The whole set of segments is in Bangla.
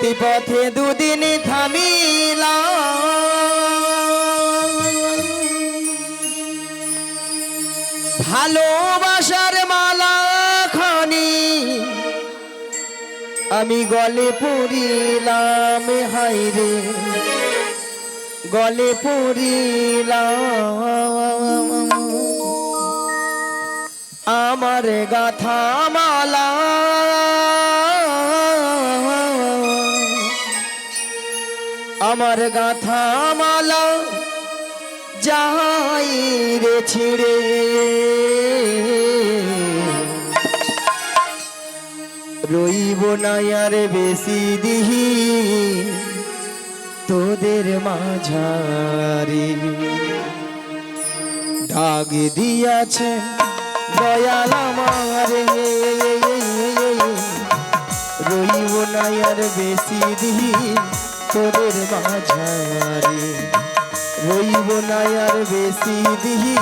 চলতি পথে দুদিন থামিলাম, ভালোবাসার মালা খানি আমি গলে পড়িলাম, হায়রে গলে পড়িলাম। আমার গাথা মালা আমার গাথা মালা যাই রে ছিড়ে, রইব না আর বেশি দিহি তোদের মাঝারে। ডাক দিয়াছে দয়াল আমারে, রইব না আর বেশি দিহি তোদের মাঝারে, রইব না আর বেশি দিহি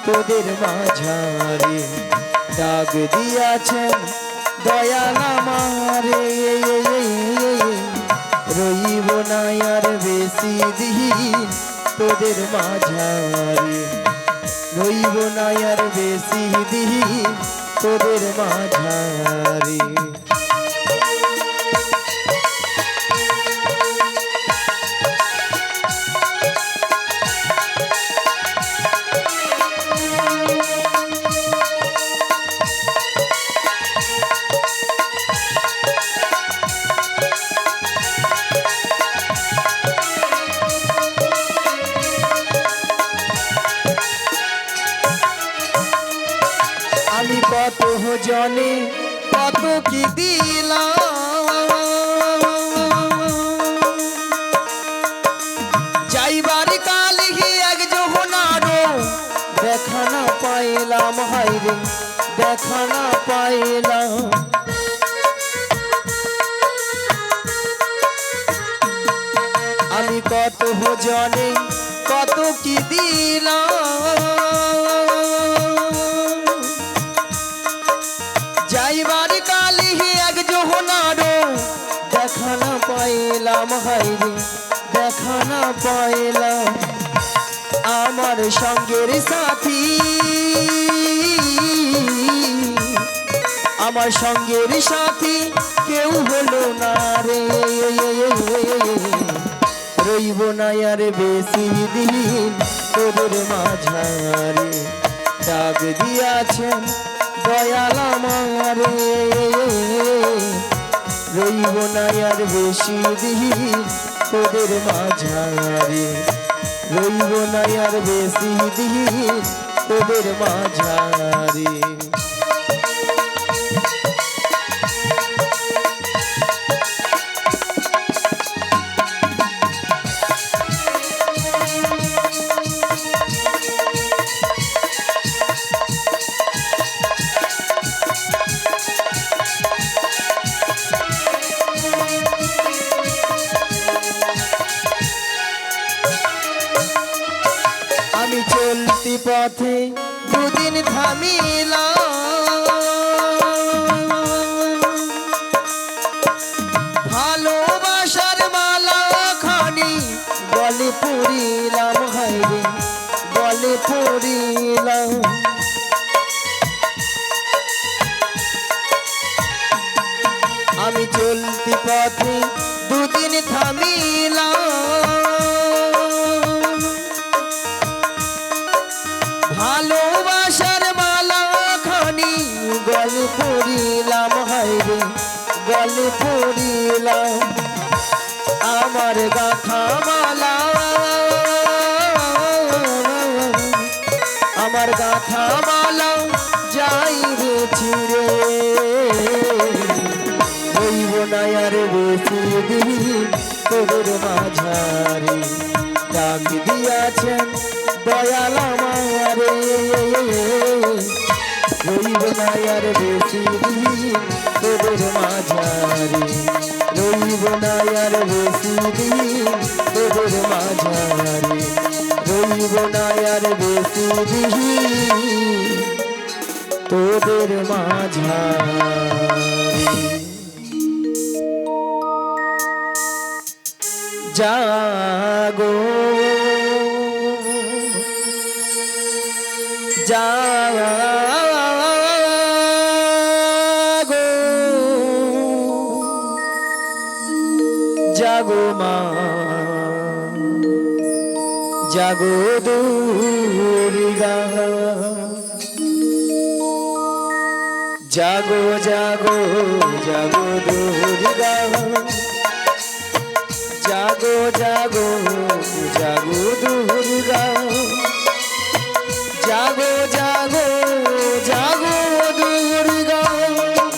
তোদের মাঝারে। ডাক দিয়াছেন দয়াল আমারে, রইব না আর বেশি দিহি তোদের মাঝারে, রইব না আর বেশি দিহি তোদের মাঝারে। আমি কত জনে কত কি দিলাম, যাইবার কালে এক যোহনারো দেখা না পাইলাম, হায়রে দেখা না পাইলাম। আমি কত জনে কত কি দিলাম, যাইবার কালে এক যোহনারো দেখা না পাইলাম, হায়রে দেখা না পাইলাম। আমার সঙ্গের সাথী আমার সঙ্গের সাথী কেউ হলো না রে, রইব না আর বেশি দিন তোদের মাঝারে। ডাক দিয়াছেন দয়াল আমারে, রইব না আর বেশি দিন তোদের মাঝারে, রইব না আর বেশি দিন তোদের মাঝারে। আমি চলতি পথে দুদিন থামিলাম, ভালোবাসার মালা খানি গলে পড়িলাম, হায়রে গলে পড়িলাম। আমি চলতি পথে দুদিন থামিলাম, ভালোবাসার মালা খানি গলে পড়িলাম, হায়রে গলে পড়িলাম। আমার গাথা মালা আমার গাথা মালা যাই রে ছিড়ে, রইব না আর বেশি দিন তোদের মাঝারে। ডাক দিয়াছেন দয়াল আমারে, রইব না আর বেশি দিন তোদের মাঝারে, রইব না আর বেশি দিন তোদের মাঝারে, রইব না আর বেশি দিন তোদের মাঝারে। জাগো জাগো জাগো মা জাগো দুর্গা জাগো জাগো জাগো দুর্গা জাগো জাগো জাগো দুর্গা জাগো জাগো জাগো দুর্গা জাগো জাগো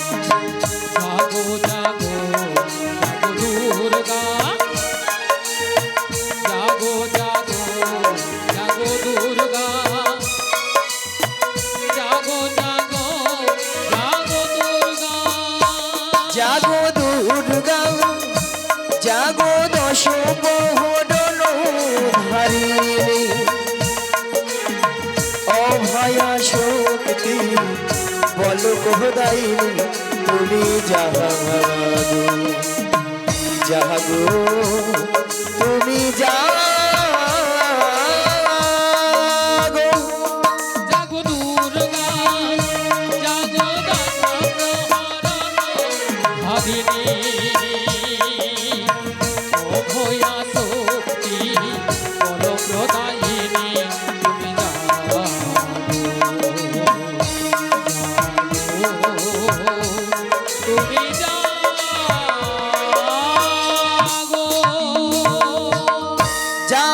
জাগো দুর্গা জাগো জাগো জাগো দুর্গা জাগো জাগো জাগো দুর্গা জাগো দুর্গা জাগো দশ বহন ধারিণী অভয়া শক্তি বল কোহদাইনি তুমি জাগো জাগো তুমি জাগো জাগো দুর্গা জাগো দশ প্রহরণ ভাবিনী অভয়া শক্তি বল প্রদায়িনী তুমি জাগো তুমি জাগো যা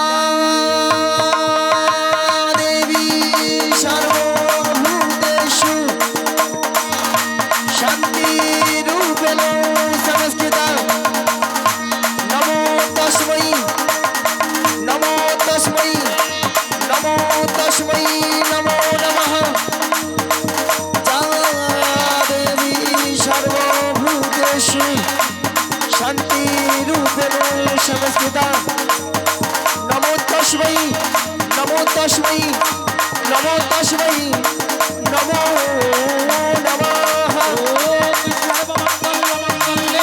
দেবী সর্বভূতেষু শান্তিরূপেণ সংস্থিতা নমো তস্मै নমো তস্मै নমো তস্मै নমো নমঃ যা দেবী সর্বভূতেষু শান্তিরূপেণ সংস্থিতা নমো তস্मै নমো তস্मै নমো তস্मै নমো নমঃ ওম সর্বমঙ্গলমঙ্গলে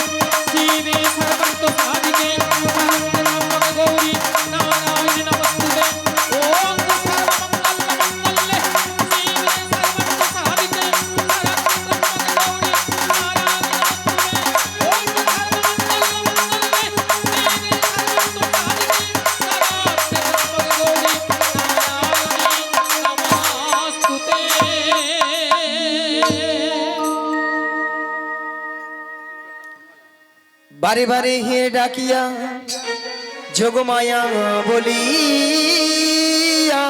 শিবে সর্বার্থসাধিকে শরণ্যে গৌরী নারায়ণী নমস্তুতে ওম সর্বমঙ্গলমঙ্গলে শিবে সর্বার্থসাধিকে শরণ্যে গৌরী নারায়ণী নমস্তুতে ওম সর্বমঙ্গলমঙ্গলে শিবে সর্বার্থসাধিকে শরণ্যে গৌরী বারে বারে হে ডাকিয়া যোগমায়া বলিয়া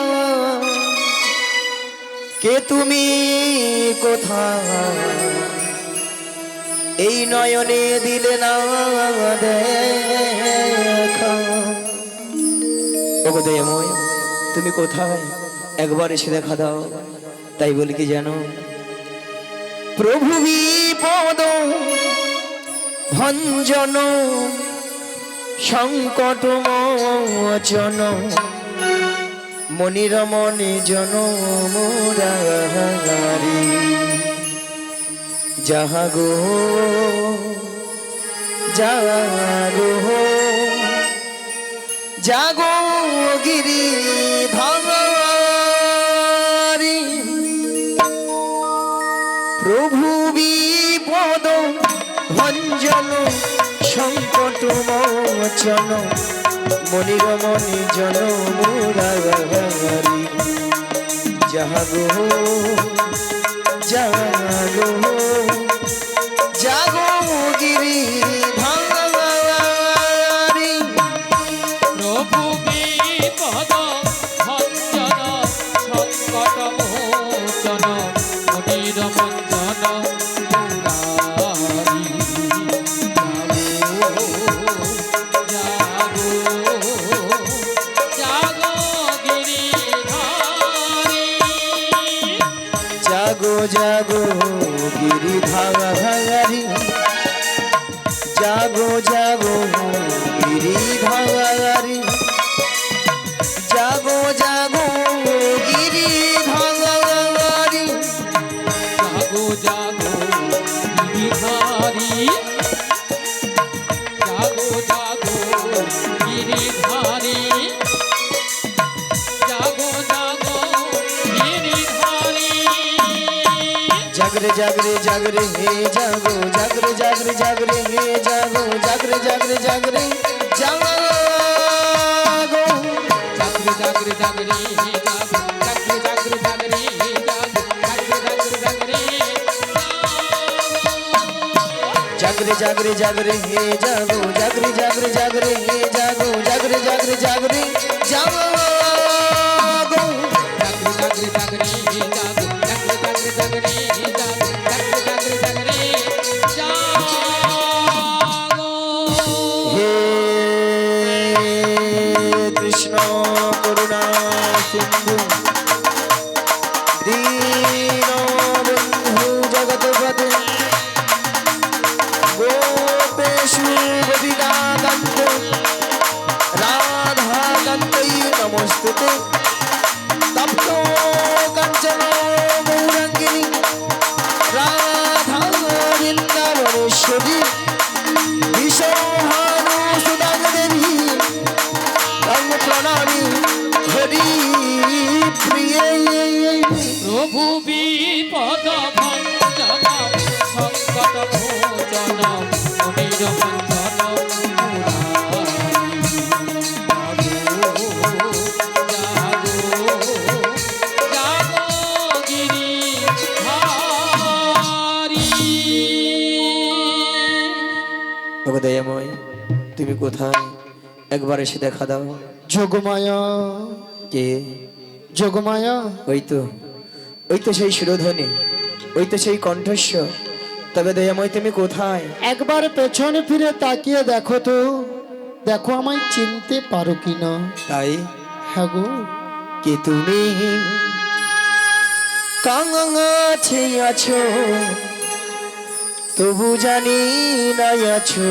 কে তুমি কোথায় এই নয়নে দিলে না দেখা ওগো দয়াময় তুমি কোথায় একবার এসে দেখা দাও তাই বলি কি জানো প্রভু বিপদ ভঞ্জন সংকট মোচন মনিরমণি জন মুরারি জাগো জাগো জাগো গিরি ধারি প্রভু বিপদ ভঞ্জন সংকট মোচন মনিরমণি জন মুরারি জাগো জাগো জাগো গিরি ধারি প্রভু বিপদ ভঞ্জন সংকট মোচন মনির মঞ্জন মুরারি জাগো জাগো গিরিধারি জাগো জাগো গিরি ধারি জাগো জাগো গিরি ধারি জাগো জাগো গিরি ধারি জাগো জাগো গিরিধারি জাগো জাগো গিরিধারী জাগো জাগো গিরিধারী জাগরে জাগরে জাগরে হে জাগো জাগরে জাগরে জাগরে হে জাগো জাগরে জাগরে জাগরে জাগো জাগরে জাগরে জাগরে জাগো জাগরে জাগরে জাগরে জাগো জাগরে জাগরে জাগরে জাগরে জাগরে জাগরে হে জাগো জাগরে জাগরে জাগরে হে জাগো জাগরে জাগরে জাগরে জাগো জাগরে জাগরে জাগো জাগরে জাগরে জাগরে জাগো জাগরে জাগরে জাগো হে কৃষ্ণ করুণা সিন্ধু দীন বন্ধু জগৎপতে গোপেশু গোপিকাকান্ত রাধাকান্তৈ নমস্তুতে তপ্ত কাঞ্চন গৌরাঙ্গিনী রাধা বৃন্দাবনেশ্বরী বিশ্বহানু সুদাং দেবী তং প্রণামী হরি প্রিয়ে প্রভু বিপদ ভঞ্জন সংকট মোচন মুনির মঞ্জন দয়াময় তুমি কোথায় একবার এসে দেখা দাও যোগমায়া কে যোগমায়া ওই তো সেই সুরধ্বনি ওই তো সেই কণ্ঠস্বর তবে দয়াময় তুমি কোথায় একবার পেছনে ফিরে তাকিয়ে দেখো তো, দেখো আমায় চিনতে পারো কিনা। তাই হ্যাঁ গো, কে তুমি কাছে আছো তবু জানি না আছো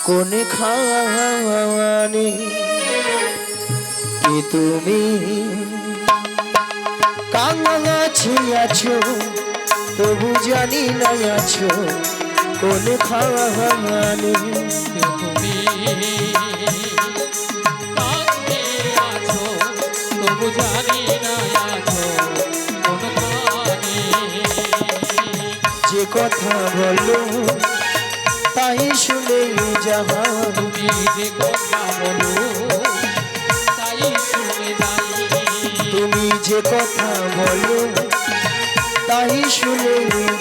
কোন খানে কে তুমি কাছে আছো তবু জানি না আছো কোন খানে তুমি কাছে আছো তবু জানি না আছো কোনখানে যে কথা বলো তাই শুনে যাহা তুমি যে কথা বলো তাই শুনে যাই তুমি যে কথা বলো তাই শুনে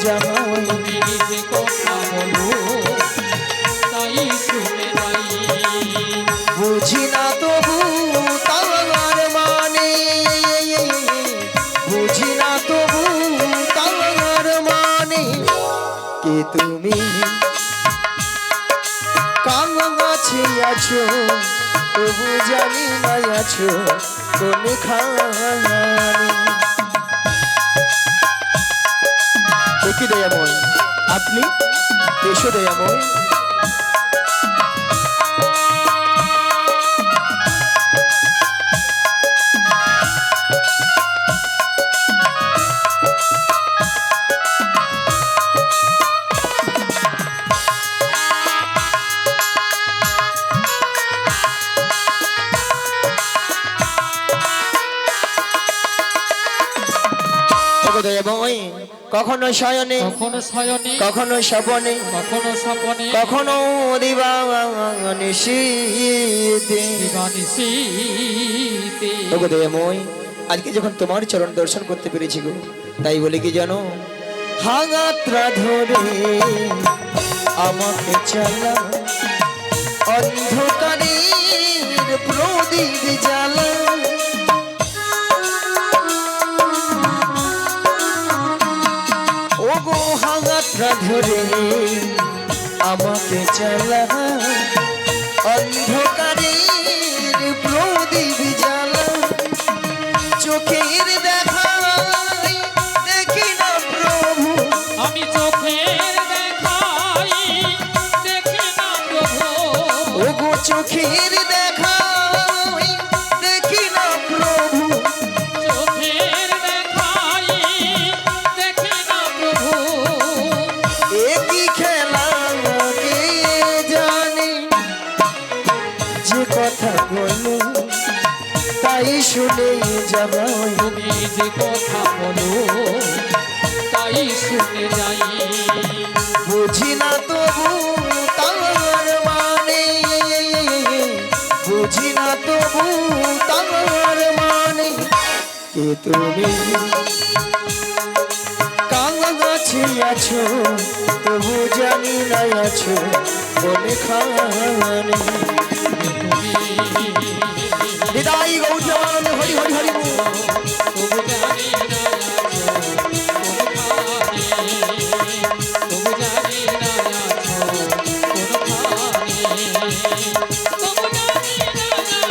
যাহা তুমি যে কথা বলো তাই শুনে যাই বুঝি না তবু তার মানে বুঝি না তবু তার মানে কে তুমি কাছে আছো তবু জানি না আছো কোন খানে কি দয়াময় আপনি এসো দয়াময় দয়াময় কখনো শয়নে কখনো শয়নে কখনো স্বপনে কখনো স্বপনে কখনো দিবানিশীতে দিবানিশীতে ওগো দয়াময় আজকে যখন তোমার চরণ দর্শন করতে পেরেছি গো তাই বলে কি জানো হাগাত্রা ধরে আমাকে চালা অন্ধকারের প্রদীপ জ্বালা ওগো হাগাত্রা ধরে আমাকে চালা অন্ধকারের প্রদীপ জ্বালা চোখের দেখাই দেখি না প্রভু আমি চোখের দেখাই দেখি না প্রভু ওগো চোখের দেখাই দেখি না প্রভু চোখের দেখাই দেখি না প্রভু একই খেলা কে জানে যে কথা বলো তাই শুনে যাবাই, তুমি যে কথা বলো তাই শুনে যাই। বুঝি না তবু তার মানে, বুঝি না তবু তার মানে, কে তুমি কাছে আছো তবু জানি না আছো কোনখানে। হৃদয় গৌরী আনন্দ হরি হরি হরি বল। তবু জানি না আছো কোনখানে, তবু জানি না আছো কোনখানে, তবু জানি না আছো।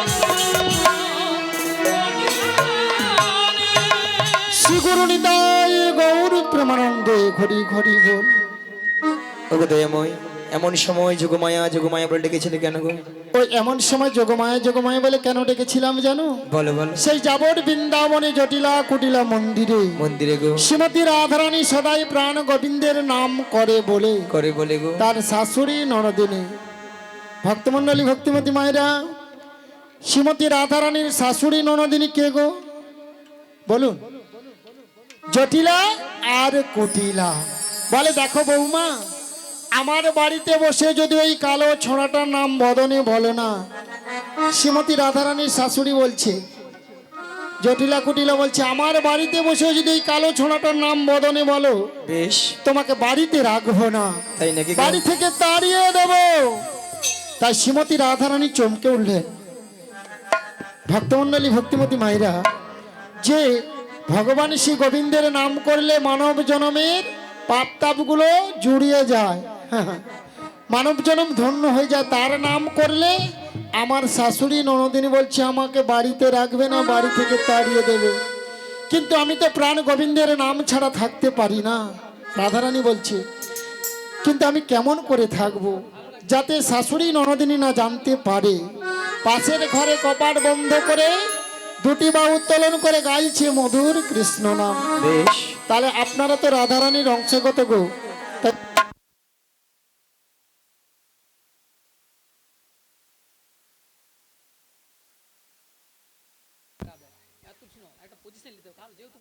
শ্রী গুরু নিতাই গৌর প্রেমানন্দে ঘড়ি ঘড়ি বল। ওগো দয়াময়, এমন সময় যোগমায়া যোগমায়া বলে ডেকেছিলে কেন গো? ওই এমন সময় যোগমায়া যোগমায়া বলে কেন ডেকেছিলাম জানো? বলো বলো। সেই যাবট বৃন্দাবনে জটিলা কুটিলা মন্দিরে মন্দিরে গো শ্রীমতী রাধারানী সদাই প্রাণ গোবিন্দের নাম করে বলে করে বলে গো। তার শাশুড়ি ননদিনী ভক্তমণ্ডলী ভক্তিমতী মায়েরা, শ্রীমতী রাধারানীর শাশুড়ি ননদিনী কে গো বলুন? জটিলা আর কুটিলা। বলে দেখো বৌমা, আমার বাড়িতে বসে যদি ওই কালো ছোড়াটার নাম বদনে বলো না। শ্রীমতী রাধারানীর শাশুড়ি বলছে, জটিলা কুটিলা বলছে, আমার বাড়িতে বসে যদি ওই কালো ছোড়াটার নাম বদনে বলো বেশ, তোমাকে বাড়িতে রাখবো না, তাই নাকি গো? বাড়ি থেকে তাড়িয়ে দেব। তাই শ্রীমতী রাধারানী চমকে উঠলেন। ভক্তমণ্ডলী ভক্তিমতী মায়েরা, যে ভগবান শ্রী গোবিন্দের নাম করলে মানব জনমের পাপ তাপগুলো জুড়িয়ে যায়, মানব জনম ধন্য হয়ে যায়, তার নাম করলে আমার শাশুড়ি ননদিনী বলছে আমাকে বাড়িতে রাখবে না, বাড়ি থেকে তাড়িয়ে দেবে। কিন্তু আমি তো প্রাণ গোবিন্দের নাম ছাড়া থাকতে পারি না। রাধারানী বলছে, কিন্তু আমি কেমন করে থাকবো যাতে শাশুড়ি ননদিনী না জানতে পারে? পাশের ঘরে কপাট বন্ধ করে দুটি বাহু উত্তোলন করে গাইছে মধুর কৃষ্ণ নাম। বেশ, তাহলে আপনারা তো রাধারানীর অংশগত গো, তা